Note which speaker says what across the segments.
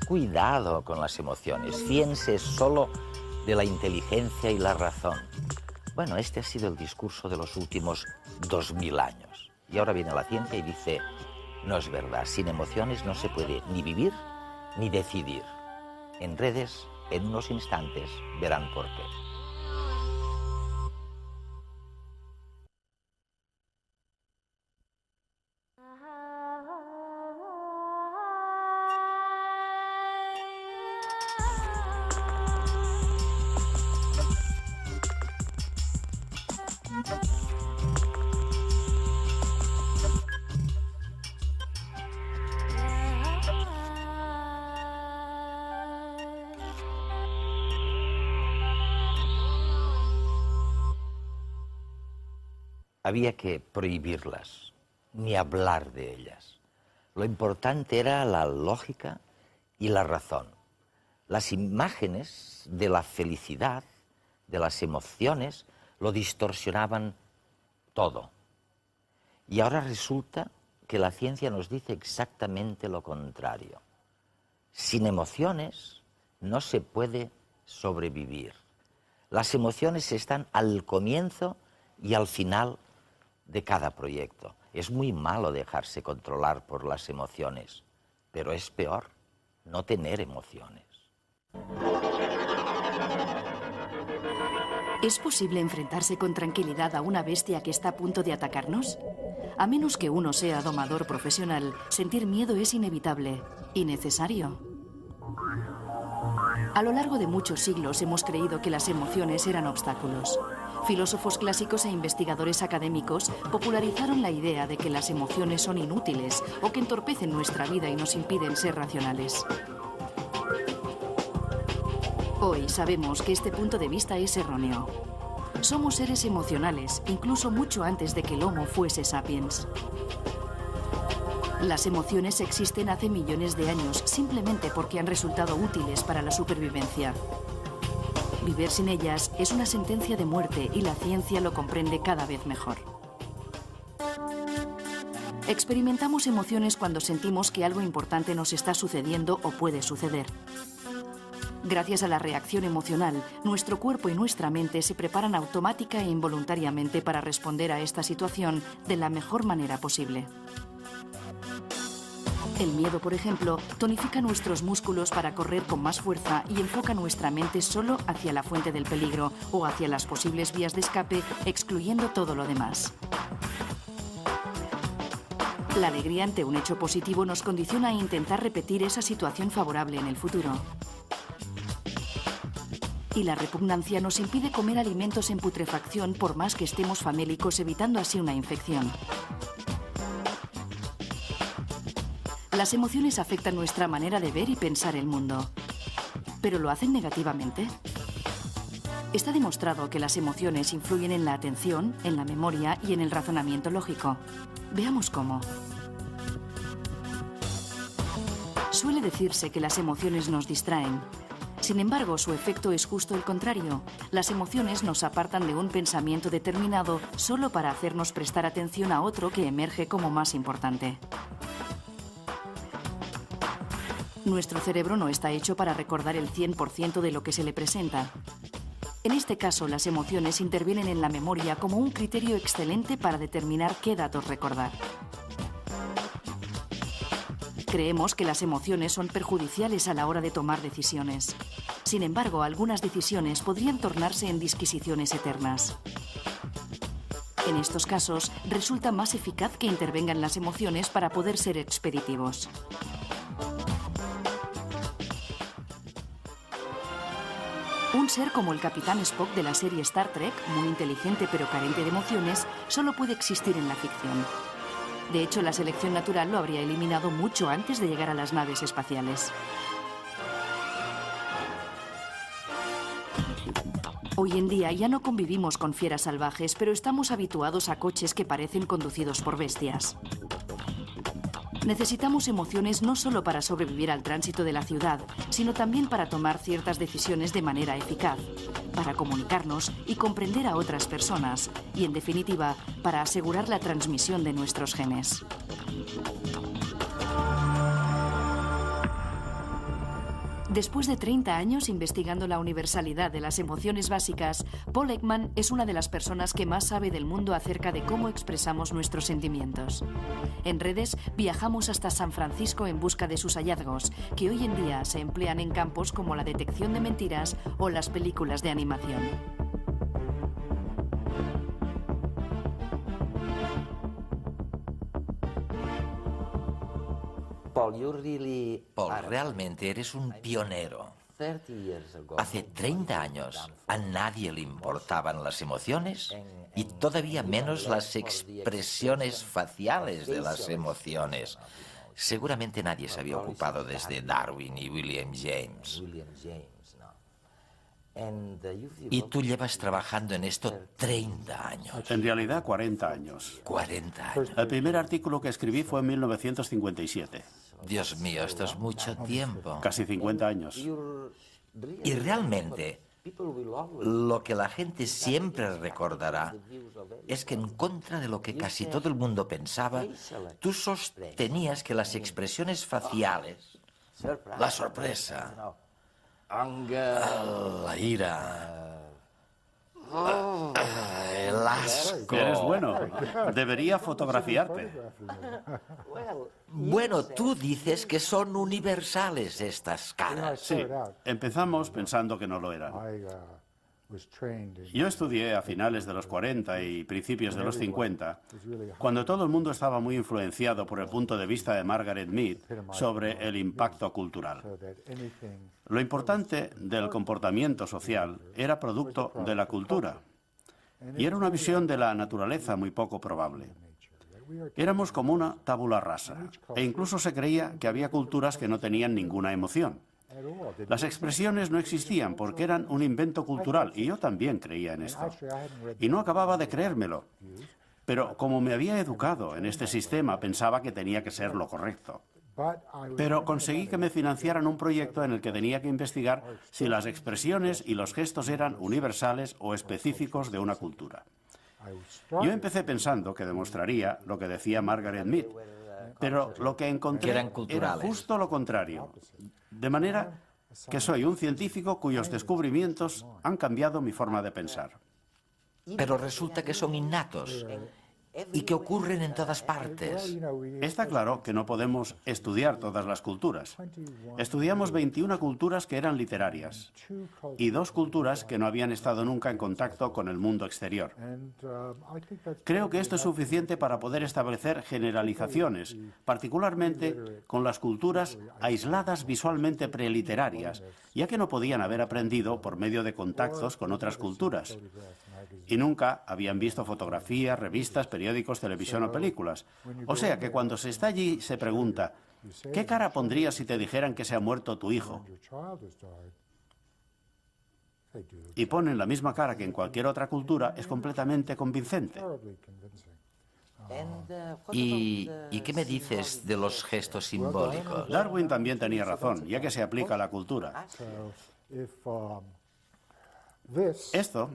Speaker 1: cuidado con las emociones, fíense solo de la inteligencia y la razón. Bueno, este ha sido el discurso de los últimos 2000 años. Y ahora viene la ciencia y dice, no es verdad, sin emociones no se puede ni vivir ni decidir. En redes, en unos instantes, verán por qué. Había que prohibirlas, ni hablar de ellas. Lo importante era la lógica y la razón. Las imágenes de la felicidad, de las emociones, lo distorsionaban todo. Y ahora resulta que la ciencia nos dice exactamente lo contrario. Sin emociones no se puede sobrevivir. Las emociones están al comienzo y al final de cada proyecto. Es muy malo dejarse controlar por las emociones, pero es peor no tener emociones.
Speaker 2: ¿Es posible enfrentarse con tranquilidad a una bestia que está a punto de atacarnos? A menos que uno sea domador profesional, sentir miedo es inevitable y necesario. A lo largo de muchos siglos hemos creído que las emociones eran obstáculos. Filósofos clásicos e investigadores académicos popularizaron la idea de que las emociones son inútiles o que entorpecen nuestra vida y nos impiden ser racionales. Hoy sabemos que este punto de vista es erróneo. Somos seres emocionales, incluso mucho antes de que el Homo fuese sapiens. Las emociones existen hace millones de años simplemente porque han resultado útiles para la supervivencia. Vivir sin ellas es una sentencia de muerte y la ciencia lo comprende cada vez mejor. Experimentamos emociones cuando sentimos que algo importante nos está sucediendo o puede suceder. Gracias a la reacción emocional, nuestro cuerpo y nuestra mente se preparan automática e involuntariamente para responder a esta situación de la mejor manera posible. El miedo, por ejemplo, tonifica nuestros músculos para correr con más fuerza y enfoca nuestra mente solo hacia la fuente del peligro o hacia las posibles vías de escape, excluyendo todo lo demás. La alegría ante un hecho positivo nos condiciona a intentar repetir esa situación favorable en el futuro. Y la repugnancia nos impide comer alimentos en putrefacción por más que estemos famélicos, evitando así una infección. Las emociones afectan nuestra manera de ver y pensar el mundo. ¿Pero lo hacen negativamente? Está demostrado que las emociones influyen en la atención, en la memoria y en el razonamiento lógico. Veamos cómo. Suele decirse que las emociones nos distraen. Sin embargo, su efecto es justo el contrario. Las emociones nos apartan de un pensamiento determinado solo para hacernos prestar atención a otro que emerge como más importante. Nuestro cerebro no está hecho para recordar el 100% de lo que se le presenta. En este caso, las emociones intervienen en la memoria como un criterio excelente para determinar qué datos recordar. Creemos que las emociones son perjudiciales a la hora de tomar decisiones. Sin embargo, algunas decisiones podrían tornarse en disquisiciones eternas. En estos casos, resulta más eficaz que intervengan las emociones para poder ser expeditivos. Un ser como el Capitán Spock de la serie Star Trek, muy inteligente pero carente de emociones, solo puede existir en la ficción. De hecho, la selección natural lo habría eliminado mucho antes de llegar a las naves espaciales. Hoy en día ya no convivimos con fieras salvajes, pero estamos habituados a coches que parecen conducidos por bestias. Necesitamos emociones no solo para sobrevivir al tránsito de la ciudad, sino también para tomar ciertas decisiones de manera eficaz, para comunicarnos y comprender a otras personas, y en definitiva, para asegurar la transmisión de nuestros genes. Después de 30 años investigando la universalidad de las emociones básicas, Paul Ekman es una de las personas que más sabe del mundo acerca de cómo expresamos nuestros sentimientos. En redes viajamos hasta San Francisco en busca de sus hallazgos, que hoy en día se emplean en campos como la detección de mentiras o las películas de animación.
Speaker 1: Paul, realmente eres un pionero. Hace 30 años a nadie le importaban las emociones y todavía menos las expresiones faciales de las emociones. Seguramente nadie se había ocupado desde Darwin y William James. Y tú llevas trabajando en esto 30 años.
Speaker 3: En realidad, 40 años.
Speaker 1: 40 años.
Speaker 3: El primer artículo que escribí fue en 1957.
Speaker 1: Dios mío, esto es mucho tiempo.
Speaker 3: Casi 50 años.
Speaker 1: Y realmente, lo que la gente siempre recordará es que en contra de lo que casi todo el mundo pensaba, tú sostenías que las expresiones faciales, la sorpresa, la ira, el asco...
Speaker 3: Eres bueno. Debería fotografiarte.
Speaker 1: Bueno, tú dices que son universales estas caras.
Speaker 3: Sí, empezamos pensando que no lo eran. Yo estudié a finales de los 40 y principios de los 50, cuando todo el mundo estaba muy influenciado por el punto de vista de Margaret Mead sobre el impacto cultural. Lo importante del comportamiento social era producto de la cultura, y era una visión de la naturaleza muy poco probable. Éramos como una tabula rasa, e incluso se creía que había culturas que no tenían ninguna emoción. Las expresiones no existían porque eran un invento cultural, y yo también creía en esto. Y no acababa de creérmelo. Pero como me había educado en este sistema, pensaba que tenía que ser lo correcto. Pero conseguí que me financiaran un proyecto en el que tenía que investigar si las expresiones y los gestos eran universales o específicos de una cultura. Yo empecé pensando que demostraría lo que decía Margaret Mead, pero lo que encontré era justo lo contrario. De manera que soy un científico cuyos descubrimientos han cambiado mi forma de pensar.
Speaker 1: Pero resulta que son innatos y que ocurren en todas partes.
Speaker 3: Está claro que no podemos estudiar todas las culturas. Estudiamos 21 culturas que eran literarias y 2 culturas que no habían estado nunca en contacto con el mundo exterior. Creo que esto es suficiente para poder establecer generalizaciones, particularmente con las culturas aisladas visualmente preliterarias, ya que no podían haber aprendido por medio de contactos con otras culturas. Y nunca habían visto fotografías, revistas, periódicos, televisión o películas. O sea que cuando se está allí se pregunta, ¿qué cara pondrías si te dijeran que se ha muerto tu hijo? Y ponen la misma cara que en cualquier otra cultura, es completamente convincente.
Speaker 1: ¿Y qué me dices de los gestos simbólicos?
Speaker 3: Darwin también tenía razón, ya que se aplica a la cultura. Esto,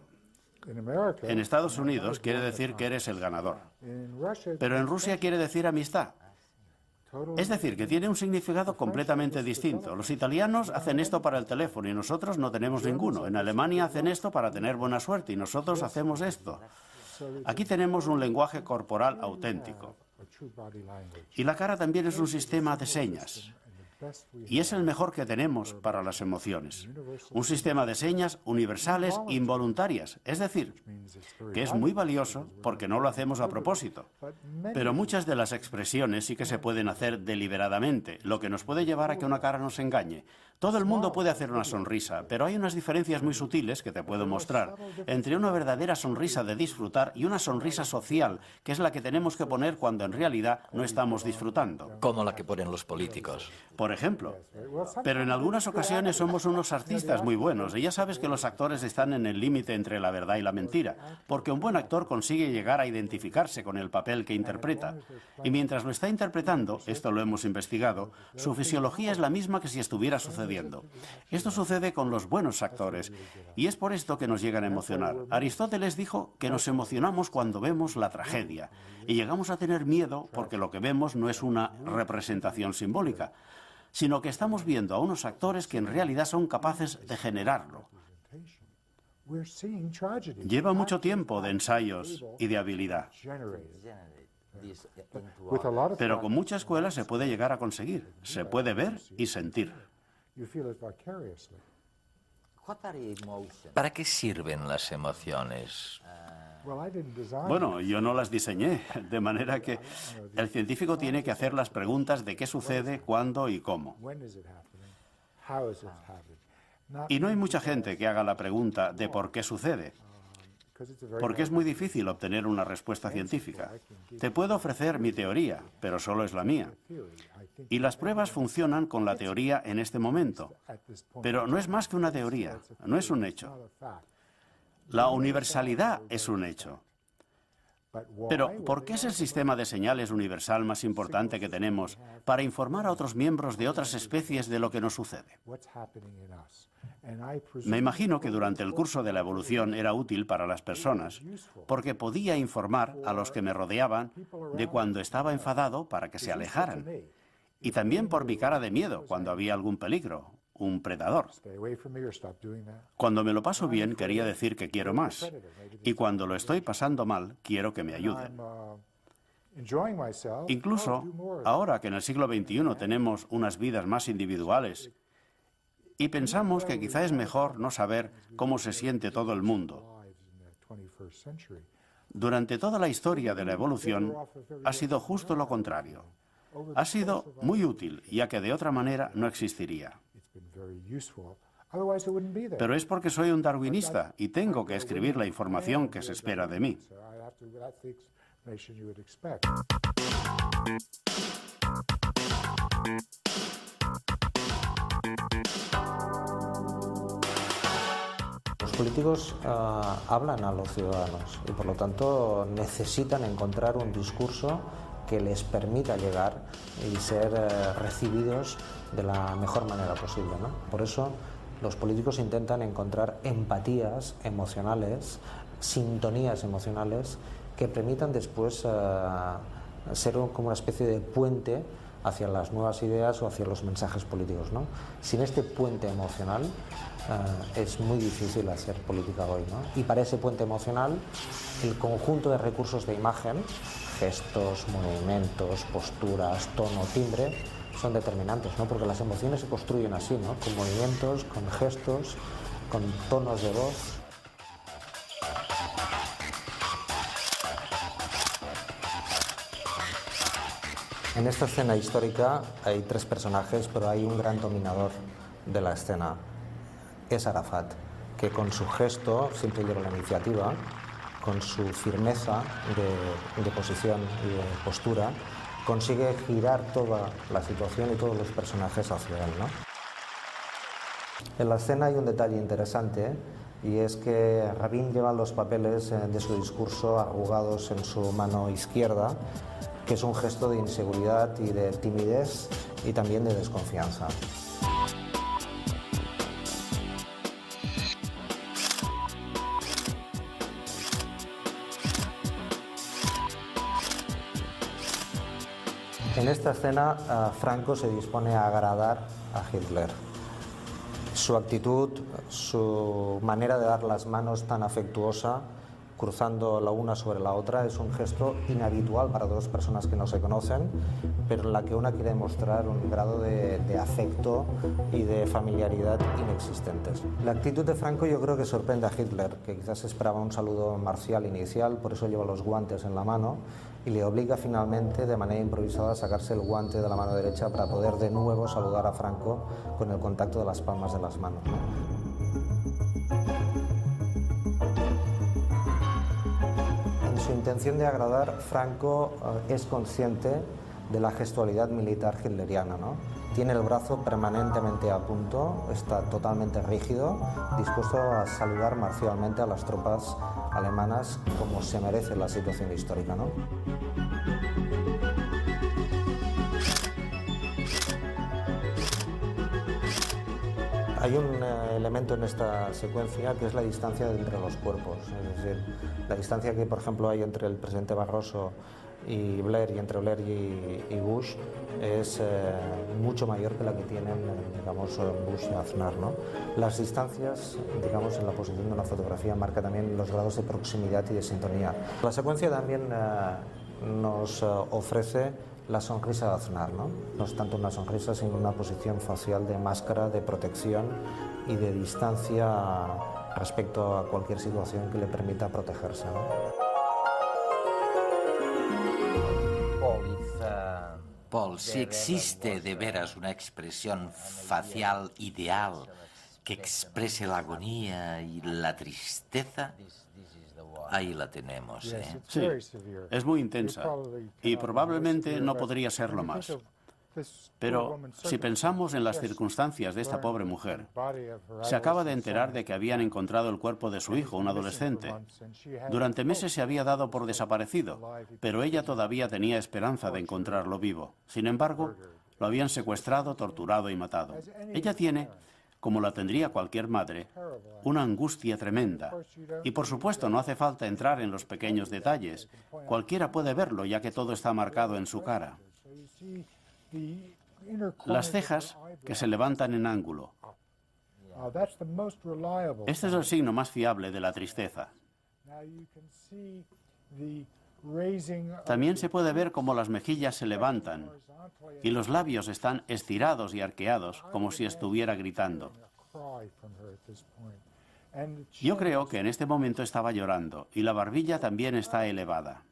Speaker 3: en Estados Unidos, quiere decir que eres el ganador. Pero en Rusia quiere decir amistad. Es decir, que tiene un significado completamente distinto. Los italianos hacen esto para el teléfono y nosotros no tenemos ninguno. En Alemania hacen esto para tener buena suerte y nosotros hacemos esto. Aquí tenemos un lenguaje corporal auténtico. Y la cara también es un sistema de señas. Y es el mejor que tenemos para las emociones. Un sistema de señas universales involuntarias. Es decir, que es muy valioso porque no lo hacemos a propósito. Pero muchas de las expresiones sí que se pueden hacer deliberadamente, lo que nos puede llevar a que una cara nos engañe. Todo el mundo puede hacer una sonrisa, pero hay unas diferencias muy sutiles que te puedo mostrar entre una verdadera sonrisa de disfrutar y una sonrisa social, que es la que tenemos que poner cuando en realidad no estamos disfrutando.
Speaker 1: Como la que ponen los políticos.
Speaker 3: Por ejemplo. Pero en algunas ocasiones somos unos artistas muy buenos, y ya sabes que los actores están en el límite entre la verdad y la mentira, porque un buen actor consigue llegar a identificarse con el papel que interpreta. Y mientras lo está interpretando, esto lo hemos investigado, su fisiología es la misma que si estuviera sucediendo. Esto sucede con los buenos actores, y es por esto que nos llegan a emocionar. Aristóteles dijo que nos emocionamos cuando vemos la tragedia, y llegamos a tener miedo porque lo que vemos no es una representación simbólica. sino que estamos viendo a unos actores que en realidad son capaces de generarlo. Lleva mucho tiempo de ensayos y de habilidad. Pero con mucha escuela se puede llegar a conseguir. Se puede ver y sentir.
Speaker 1: ¿Para qué sirven las emociones?
Speaker 3: Bueno, yo no las diseñé, de manera que el científico tiene que hacer las preguntas de qué sucede, cuándo y cómo. Y no hay mucha gente que haga la pregunta de por qué sucede, porque es muy difícil obtener una respuesta científica. Te puedo ofrecer mi teoría, pero solo es la mía. Y las pruebas funcionan con la teoría en este momento, pero no es más que una teoría, no es un hecho. La universalidad es un hecho. Pero, ¿por qué es el sistema de señales universal más importante que tenemos para informar a otros miembros de otras especies de lo que nos sucede? Me imagino que durante el curso de la evolución era útil para las personas, porque podía informar a los que me rodeaban de cuando estaba enfadado para que se alejaran, y también por mi cara de miedo cuando había algún peligro, un predador. Cuando me lo paso bien, quería decir que quiero más, y cuando lo estoy pasando mal, quiero que me ayuden. Incluso ahora que en el siglo XXI tenemos unas vidas más individuales y pensamos que quizá es mejor no saber cómo se siente todo el mundo. Durante toda la historia de la evolución ha sido justo lo contrario. Ha sido muy útil, ya que de otra manera no existiría. Pero es porque soy un darwinista y tengo que escribir la información que se espera de mí.
Speaker 4: Los políticos hablan a los ciudadanos y por lo tanto necesitan encontrar un discurso que les permita llegar y ser recibidos de la mejor manera posible, ¿no? Por eso los políticos intentan encontrar empatías emocionales, sintonías emocionales que permitan después ser como una especie de puente hacia las nuevas ideas o hacia los mensajes políticos, ¿no? Sin este puente emocional es muy difícil hacer política hoy, ¿no? Y para ese puente emocional, el conjunto de recursos de imagen, gestos, movimientos, posturas, tono, timbre, son determinantes, ¿no? Porque las emociones se construyen así, ¿no? Con movimientos, con gestos, con tonos de voz. En esta escena histórica hay tres personajes, pero hay un gran dominador de la escena. Es Arafat, que con su gesto siempre lleva la iniciativa, con su firmeza de posición y de postura, consigue girar toda la situación y todos los personajes hacia él, ¿no? En la escena hay un detalle interesante, y es que Rabin lleva los papeles de su discurso arrugados en su mano izquierda, que es un gesto de inseguridad y de timidez y también de desconfianza. En esta escena, Franco se dispone a agradar a Hitler. Su actitud, su manera de dar las manos tan afectuosa, cruzando la una sobre la otra, es un gesto inhabitual para dos personas que no se conocen, pero en la que una quiere mostrar un grado de afecto y de familiaridad inexistentes. La actitud de Franco yo creo que sorprende a Hitler, que quizás esperaba un saludo marcial inicial, por eso lleva los guantes en la mano, y le obliga finalmente de manera improvisada a sacarse el guante de la mano derecha para poder de nuevo saludar a Franco con el contacto de las palmas de las manos, ¿no? En su intención de agradar, Franco es consciente de la gestualidad militar hitleriana, ¿no? Tiene el brazo permanentemente a punto, está totalmente rígido, dispuesto a saludar marcialmente a las tropas alemanas como se merece la situación histórica, ¿no? Hay un elemento en esta secuencia que es la distancia entre los cuerpos, es decir, la distancia que, por ejemplo, hay entre el presidente Barroso y Blair, y entre Blair y Bush es mucho mayor que la que tienen, digamos, Bush y Aznar, ¿no? Las distancias, digamos, en la posición de una fotografía marca también los grados de proximidad y de sintonía. La secuencia también nos ofrece la sonrisa de Aznar, ¿no? No es tanto una sonrisa, sino una posición facial de máscara, de protección y de distancia respecto a cualquier situación que le permita protegerse, ¿no?
Speaker 1: Paul, si existe de veras una expresión facial ideal que exprese la agonía y la tristeza, ahí la tenemos, ¿eh?
Speaker 3: Sí, es muy intensa y probablemente no podría serlo más. Pero si pensamos en las circunstancias de esta pobre mujer, se acaba de enterar de que habían encontrado el cuerpo de su hijo, un adolescente. Durante meses se había dado por desaparecido, pero ella todavía tenía esperanza de encontrarlo vivo. Sin embargo, lo habían secuestrado, torturado y matado. Ella tiene, como la tendría cualquier madre, una angustia tremenda. Y por supuesto no hace falta entrar en los pequeños detalles. Cualquiera puede verlo, ya que todo está marcado en su cara. Las cejas que se levantan en ángulo. Este es el signo más fiable de la tristeza. También se puede ver cómo las mejillas se levantan y los labios están estirados y arqueados, como si estuviera gritando. Yo creo que en este momento estaba llorando y la barbilla también está elevada.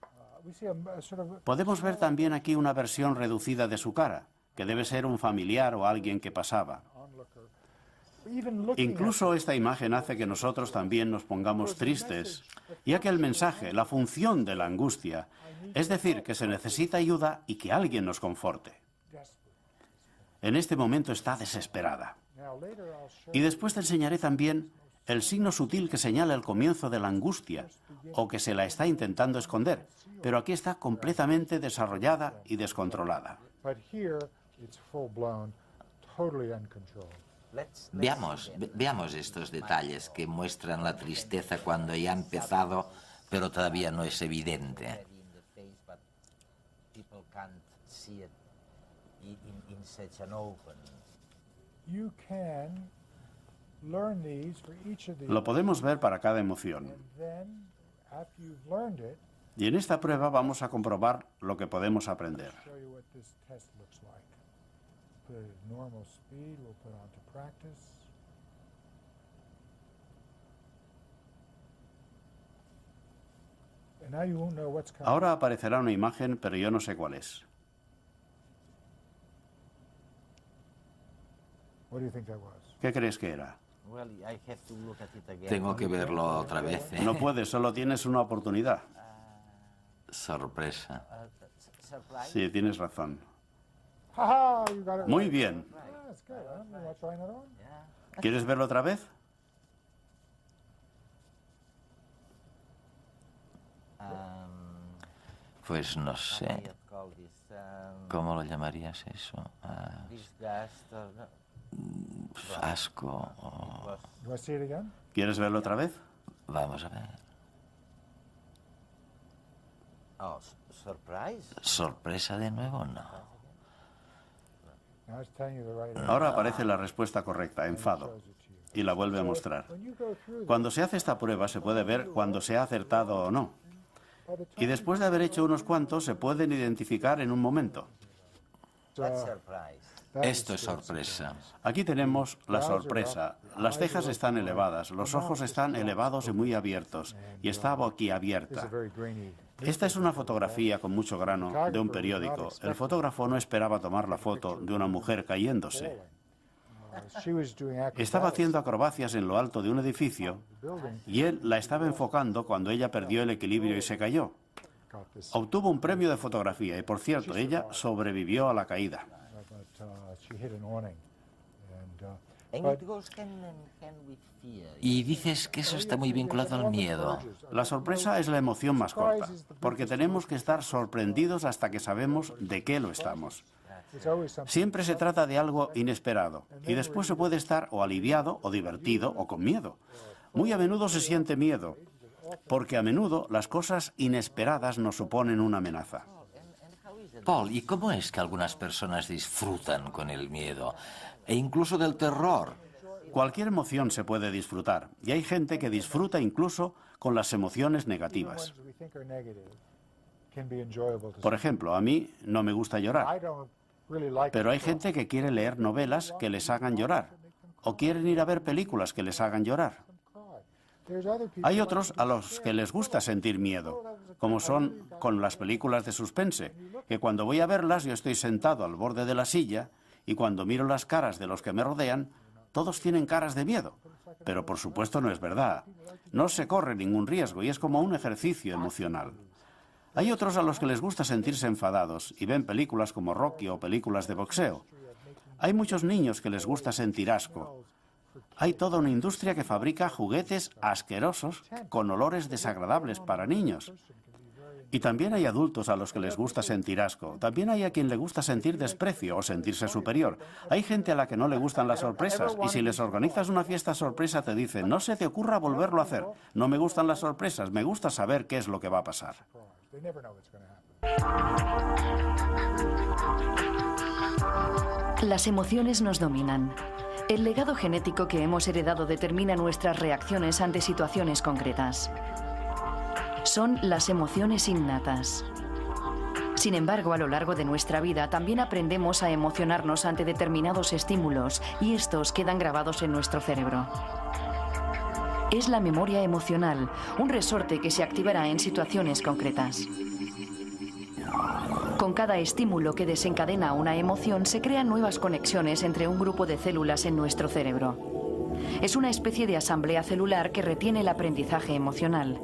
Speaker 3: Podemos ver también aquí una versión reducida de su cara, que debe ser un familiar o alguien que pasaba. Incluso esta imagen hace que nosotros también nos pongamos tristes, ya que el mensaje, la función de la angustia, es decir, que se necesita ayuda y que alguien nos conforte. En este momento está desesperada. Y después te enseñaré también el signo sutil que señala el comienzo de la angustia, o que se la está intentando esconder, pero aquí está completamente desarrollada y descontrolada.
Speaker 1: Veamos estos detalles que muestran la tristeza cuando ya ha empezado, pero todavía no es evidente.
Speaker 3: Lo podemos ver para cada emoción. Y en esta prueba vamos a comprobar lo que podemos aprender. Ahora aparecerá una imagen, pero yo no sé cuál es. ¿Qué crees que era?
Speaker 1: Tengo que verlo otra vez, ¿eh?
Speaker 3: No puedes, solo tienes una oportunidad.
Speaker 1: Sorpresa.
Speaker 3: Sí, tienes razón. Muy bien. ¿Quieres verlo otra vez?
Speaker 1: Pues no sé. ¿Cómo lo llamarías eso? Asco.
Speaker 3: ¿Quieres verlo otra vez?
Speaker 1: Vamos a ver. ¿Sorpresa de nuevo? No.
Speaker 3: Ahora aparece la respuesta correcta, enfado, y la vuelve a mostrar. Cuando se hace esta prueba se puede ver cuando se ha acertado o no. Y después de haber hecho unos cuantos se pueden identificar en un momento.
Speaker 1: Esto es sorpresa.
Speaker 3: Aquí tenemos la sorpresa. Las cejas están elevadas, los ojos están elevados y muy abiertos, y está boquiabierta. Esta es una fotografía con mucho grano de un periódico. El fotógrafo no esperaba tomar la foto de una mujer cayéndose. Estaba haciendo acrobacias en lo alto de un edificio y él la estaba enfocando cuando ella perdió el equilibrio y se cayó. Obtuvo un premio de fotografía y, por cierto, ella sobrevivió a la caída.
Speaker 1: Y dices que eso está muy vinculado al miedo.
Speaker 3: La sorpresa es la emoción más corta, porque tenemos que estar sorprendidos hasta que sabemos de qué lo estamos. Siempre se trata de algo inesperado, y después se puede estar o aliviado, o divertido, o con miedo. Muy a menudo se siente miedo, porque a menudo las cosas inesperadas nos suponen una amenaza.
Speaker 1: Paul, ¿y cómo es que algunas personas disfrutan con el miedo e incluso del terror?
Speaker 3: Cualquier emoción se puede disfrutar, y hay gente que disfruta incluso con las emociones negativas. Por ejemplo, a mí no me gusta llorar, pero hay gente que quiere leer novelas que les hagan llorar, o quieren ir a ver películas que les hagan llorar. Hay otros a los que les gusta sentir miedo, como son con las películas de suspense, que cuando voy a verlas yo estoy sentado al borde de la silla y cuando miro las caras de los que me rodean, todos tienen caras de miedo. Pero por supuesto no es verdad. No se corre ningún riesgo y es como un ejercicio emocional. Hay otros a los que les gusta sentirse enfadados y ven películas como Rocky o películas de boxeo. Hay muchos niños que les gusta sentir asco. Hay toda una industria que fabrica juguetes asquerosos con olores desagradables para niños. Y también hay adultos a los que les gusta sentir asco. También hay a quien le gusta sentir desprecio o sentirse superior. Hay gente a la que no le gustan las sorpresas y si les organizas una fiesta sorpresa te dicen no se te ocurra volverlo a hacer. No me gustan las sorpresas, me gusta saber qué es lo que va a pasar.
Speaker 2: Las emociones nos dominan. El legado genético que hemos heredado determina nuestras reacciones ante situaciones concretas. Son las emociones innatas. Sin embargo, a lo largo de nuestra vida también aprendemos a emocionarnos ante determinados estímulos y estos quedan grabados en nuestro cerebro. Es la memoria emocional, un resorte que se activará en situaciones concretas. Con cada estímulo que desencadena una emoción se crean nuevas conexiones entre un grupo de células en nuestro cerebro. Es una especie de asamblea celular que retiene el aprendizaje emocional.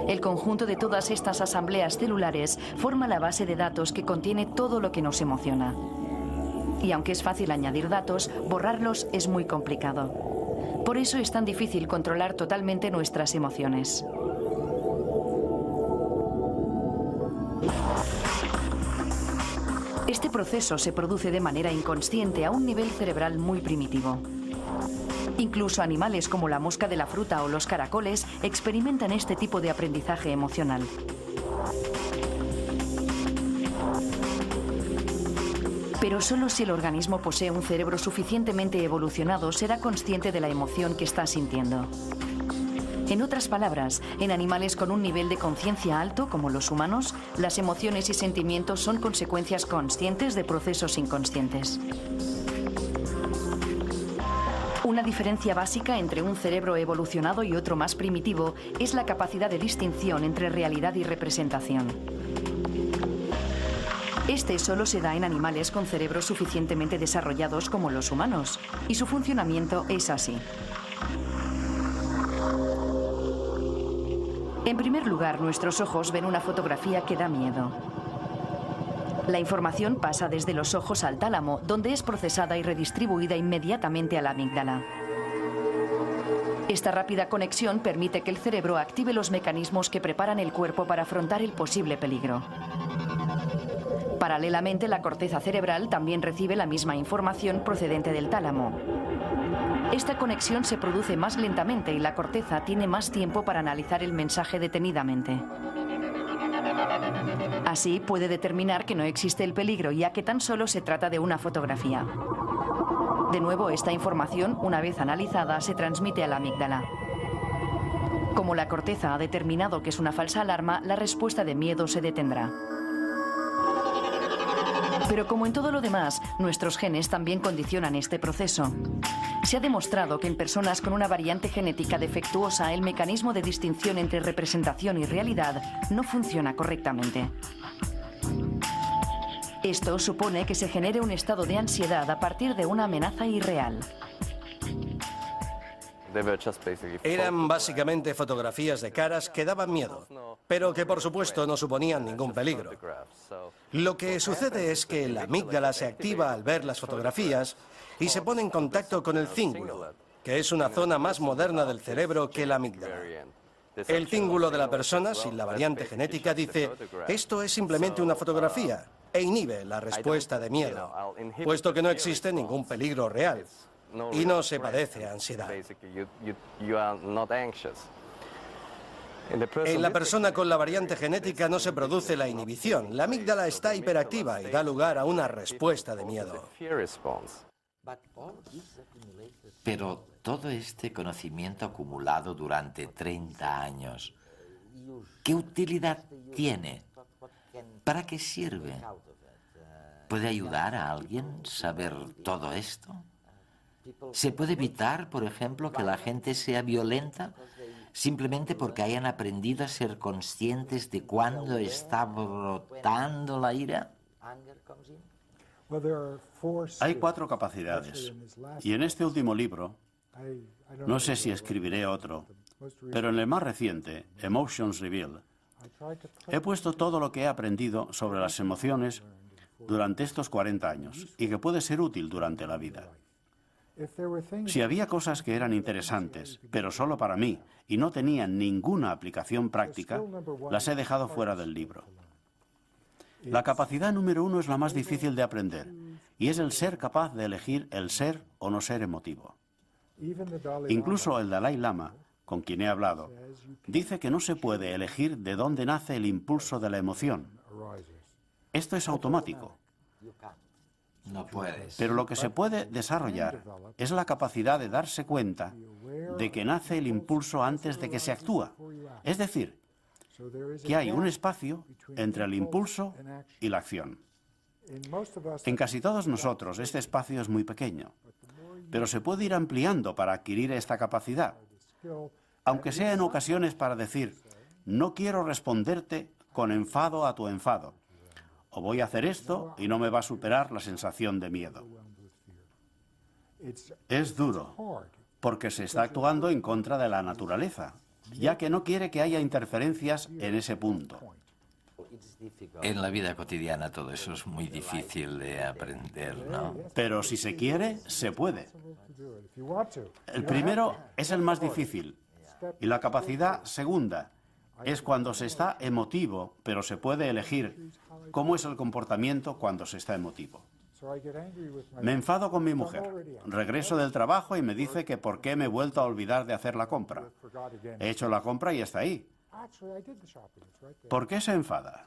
Speaker 2: El conjunto de todas estas asambleas celulares forma la base de datos que contiene todo lo que nos emociona. Y aunque es fácil añadir datos, borrarlos es muy complicado. Por eso es tan difícil controlar totalmente nuestras emociones. Este proceso se produce de manera inconsciente a un nivel cerebral muy primitivo. Incluso animales como la mosca de la fruta o los caracoles experimentan este tipo de aprendizaje emocional. Pero solo si el organismo posee un cerebro suficientemente evolucionado será consciente de la emoción que está sintiendo. En otras palabras, en animales con un nivel de conciencia alto, como los humanos, las emociones y sentimientos son consecuencias conscientes de procesos inconscientes. Una diferencia básica entre un cerebro evolucionado y otro más primitivo es la capacidad de distinción entre realidad y representación. Este solo se da en animales con cerebros suficientemente desarrollados como los humanos, y su funcionamiento es así. En primer lugar, nuestros ojos ven una fotografía que da miedo. La información pasa desde los ojos al tálamo, donde es procesada y redistribuida inmediatamente a la amígdala. Esta rápida conexión permite que el cerebro active los mecanismos que preparan el cuerpo para afrontar el posible peligro. Paralelamente, la corteza cerebral también recibe la misma información procedente del tálamo. Esta conexión se produce más lentamente y la corteza tiene más tiempo para analizar el mensaje detenidamente. Así puede determinar que no existe el peligro, ya que tan solo se trata de una fotografía. De nuevo, esta información, una vez analizada, se transmite a la amígdala. Como la corteza ha determinado que es una falsa alarma, la respuesta de miedo se detendrá. Pero como en todo lo demás, nuestros genes también condicionan este proceso. Se ha demostrado que en personas con una variante genética defectuosa, el mecanismo de distinción entre representación y realidad no funciona correctamente. Esto supone que se genere un estado de ansiedad a partir de una amenaza irreal.
Speaker 5: Eran básicamente fotografías de caras que daban miedo, pero que por supuesto no suponían ningún peligro. Lo que sucede es que la amígdala se activa al ver las fotografías y se pone en contacto con el cíngulo, que es una zona más moderna del cerebro que la amígdala. El cíngulo de la persona sin la variante genética dice, esto es simplemente una fotografía, e inhibe la respuesta de miedo, puesto que no existe ningún peligro real. Y no se padece ansiedad. En la persona con la variante genética no se produce la inhibición. La amígdala está hiperactiva y da lugar a una respuesta de miedo.
Speaker 1: Pero todo este conocimiento acumulado durante 30 años, ¿qué utilidad tiene? ¿Para qué sirve? ¿Puede ayudar a alguien saber todo esto? ¿Se puede evitar, por ejemplo, que la gente sea violenta simplemente porque hayan aprendido a ser conscientes de cuándo está brotando la ira?
Speaker 3: Hay 4 capacidades. Y en este último libro, no sé si escribiré otro, pero en el más reciente, Emotions Revealed, he puesto todo lo que he aprendido sobre las emociones durante estos 40 años y que puede ser útil durante la vida. Si había cosas que eran interesantes, pero solo para mí, y no tenían ninguna aplicación práctica, las he dejado fuera del libro. La capacidad número 1 es la más difícil de aprender, y es el ser capaz de elegir el ser o no ser emotivo. Incluso el Dalai Lama, con quien he hablado, dice que no se puede elegir de dónde nace el impulso de la emoción. Esto es automático.
Speaker 1: No puedes.
Speaker 3: Pero lo que se puede desarrollar es la capacidad de darse cuenta de que nace el impulso antes de que se actúa. Es decir, que hay un espacio entre el impulso y la acción. En casi todos nosotros este espacio es muy pequeño, pero se puede ir ampliando para adquirir esta capacidad, aunque sea en ocasiones para decir, no quiero responderte con enfado a tu enfado, o voy a hacer esto y no me va a superar la sensación de miedo. Es duro, porque se está actuando en contra de la naturaleza, ya que no quiere que haya interferencias en ese punto.
Speaker 1: En la vida cotidiana todo eso es muy difícil de aprender, ¿no?
Speaker 3: Pero si se quiere, se puede. El primero es el más difícil, y la capacidad segunda es cuando se está emotivo, pero se puede elegir cómo es el comportamiento cuando se está emotivo. Me enfado con mi mujer. Regreso del trabajo y me dice que por qué me he vuelto a olvidar de hacer la compra. He hecho la compra y está ahí. ¿Por qué se enfada?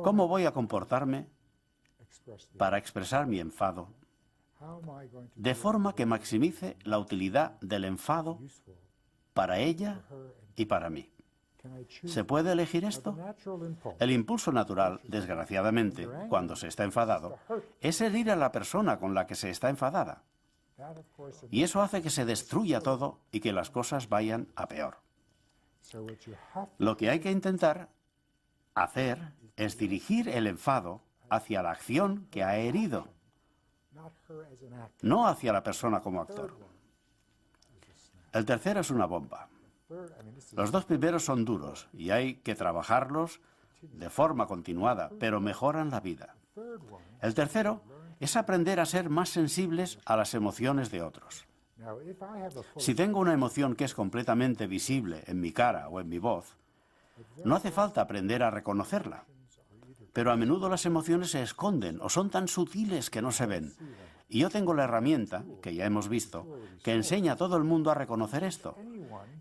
Speaker 3: ¿Cómo voy a comportarme para expresar mi enfado de forma que maximice la utilidad del enfado para ella y para mí? ¿Se puede elegir esto? El impulso natural, desgraciadamente, cuando se está enfadado, es herir a la persona con la que se está enfadada. Y eso hace que se destruya todo y que las cosas vayan a peor. Lo que hay que intentar hacer es dirigir el enfado hacia la acción que ha herido, no hacia la persona como actor. El tercero es una bomba. Los 2 primeros son duros y hay que trabajarlos de forma continuada, pero mejoran la vida. El tercero es aprender a ser más sensibles a las emociones de otros. Si tengo una emoción que es completamente visible en mi cara o en mi voz, no hace falta aprender a reconocerla. Pero a menudo las emociones se esconden o son tan sutiles que no se ven. Y yo tengo la herramienta, que ya hemos visto, que enseña a todo el mundo a reconocer esto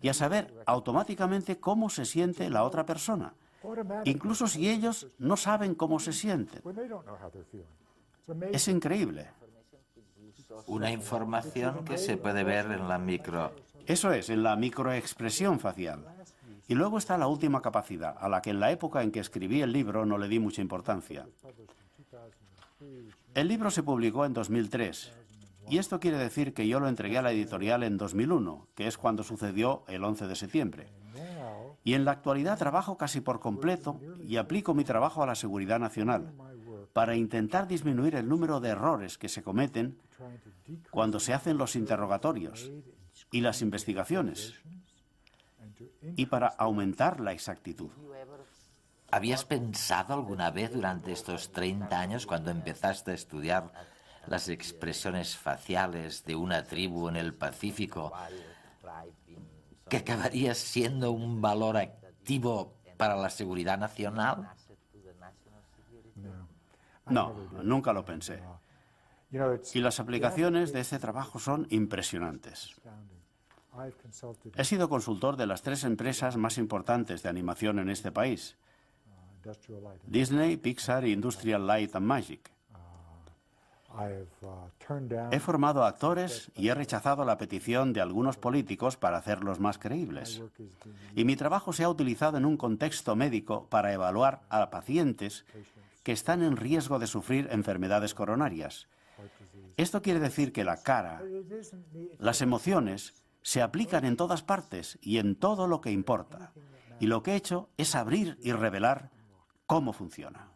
Speaker 3: y a saber automáticamente cómo se siente la otra persona, incluso si ellos no saben cómo se sienten. Es increíble.
Speaker 1: Una información que se puede ver en la micro.
Speaker 3: Eso es, en la microexpresión facial. Y luego está la última capacidad, a la que en la época en que escribí el libro no le di mucha importancia. El libro se publicó en 2003, y esto quiere decir que yo lo entregué a la editorial en 2001, que es cuando sucedió el 11 de septiembre. Y en la actualidad trabajo casi por completo y aplico mi trabajo a la seguridad nacional, para intentar disminuir el número de errores que se cometen cuando se hacen los interrogatorios y las investigaciones, y para aumentar la exactitud.
Speaker 1: ¿Habías pensado alguna vez durante estos 30 años, cuando empezaste a estudiar las expresiones faciales de una tribu en el Pacífico, que acabarías siendo un valor activo para la seguridad nacional?
Speaker 3: No, nunca lo pensé. Y las aplicaciones de este trabajo son impresionantes. He sido consultor de las 3 empresas más importantes de animación en este país: Disney, Pixar e Industrial Light and Magic. He formado actores y he rechazado la petición de algunos políticos para hacerlos más creíbles. Y mi trabajo se ha utilizado en un contexto médico para evaluar a pacientes que están en riesgo de sufrir enfermedades coronarias. Esto quiere decir que la cara, las emociones, se aplican en todas partes y en todo lo que importa. Y lo que he hecho es abrir y revelar cómo funciona.